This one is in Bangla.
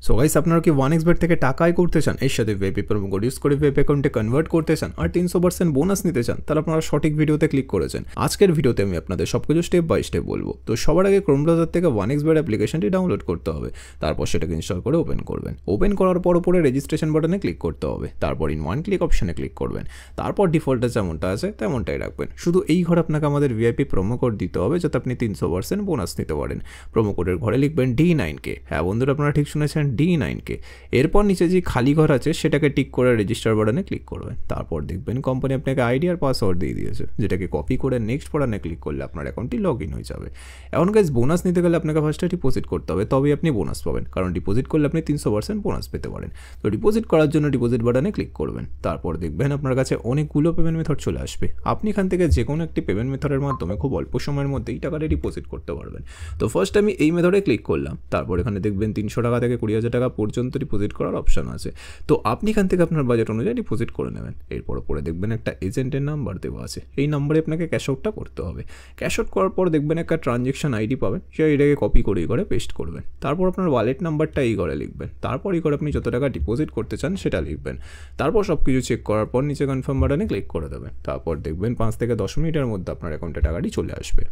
সো গাইস, আপনারা কি 1xbet থেকে টাকা আয় করতে চান, এর সাথে ভিআইপি প্রোমো কোড ইউজ করে ভিআইপি অ্যাকাউন্টে কনভার্ট করতে চান আর 300% বোনাস নিতে চান, তাহলে আপনারা সঠিক ভিডিওতে ক্লিক করেছেন। আজকের ভিডিওতে আমি আপনাদের সবকিছু স্টেপ বাই স্টেপ বলবো। তো সবার আগে ক্রোম ব্রাউজার থেকে 1xbet অ্যাপ্লিকেশনটি ডাউনলোড করতে হবে। তারপর সেটাকে ইনস্টল করে ওপেন করবেন। ওপেন করার পর উপরে রেজিস্ট্রেশন বাটনে ক্লিক করতে হবে। তারপর ইন ওয়ান ক্লিক অপশনে ক্লিক করবেন। তারপর ডিফল্টে যেমনটা আছে তেমনটাই রাখবেন। শুধু এই ঘরে আপনাকে আমাদের ভিআইপি প্রোমো কোড দিতে হবে, যাতে আপনি 300% বোনাস নিতে পারেন। প্রোমো কোডের ঘরে লিখবেন D9K। হ্যাঁ বন্ধুরা, আপনারা ঠিক শুনেছেন, D9K। এরপর নিচে যে খালি ঘর আছে সেটাকে টিক করে রেজিস্টার বাটনে ক্লিক করবেন। তারপর দেখবেন কোম্পানি আপনাকে আইডি আর পাসওয়ার্ড দিয়ে দিয়েছে, যেটাকে কপি করে নেক্সট বাটনে ক্লিক করলে আপনার অ্যাকাউন্টটি লগ ইন হয়ে যাবে। এখন গাইস, বোনাস নিতে গেলে আপনাকে ফার্স্টে ডিপোজিট করতে হবে, তবেই আপনি বোনাস পাবেন। কারণ ডিপোজিট করলে আপনি 300% বোনাস পেতে পারেন। তো ডিপোজিট করার জন্য ডিপোজিট বাটনে ক্লিক করবেন। তারপর দেখবেন আপনার কাছে অনেকগুলো পেমেন্ট মেথড চলে আসবে। আপনি এখান থেকে যে কোনো একটি পেমেন্ট মেথডের মাধ্যমে খুব অল্প সময়ের মধ্যেই টাকাটা ডিপোজিট করতে পারবেন। তো ফার্স্ট আমি এই মেথডে ক্লিক করলাম। তারপর এখানে দেখবেন 300 টাকা থেকে 20,000 টাকা পর্যন্ত ডিপোজিট করার অপশন আছে। তো আপনি এখান থেকে আপনার বাজেট অনুযায়ী ডিপোজিট করে নেবেন। এরপর পরে দেখবেন একটা এজেন্টের নাম্বার দেওয়া আছে, এই নাম্বারে আপনাকে ক্যাশ আউটটা করতে হবে। ক্যাশ আউট করার পর দেখবেন একটা ট্রানজ্যাকশন আইডি পাবেন, সেই আইডিটাকে কপি করে এই ঘরে পেস্ট করবেন। তারপর আপনার ওয়ালেট নাম্বারটা এই ঘরে লিখবেন। তারপর এই ঘরে আপনি যত টাকা ডিপোজিট করতে চান সেটা লিখবেন। তারপর সব কিছু চেক করার পর নিচে কনফার্ম বাটনে ক্লিক করে দেবেন। তারপর দেখবেন 5 থেকে 10 মিনিটের মধ্যে আপনার অ্যাকাউন্টে টাকাটি চলে আসবে।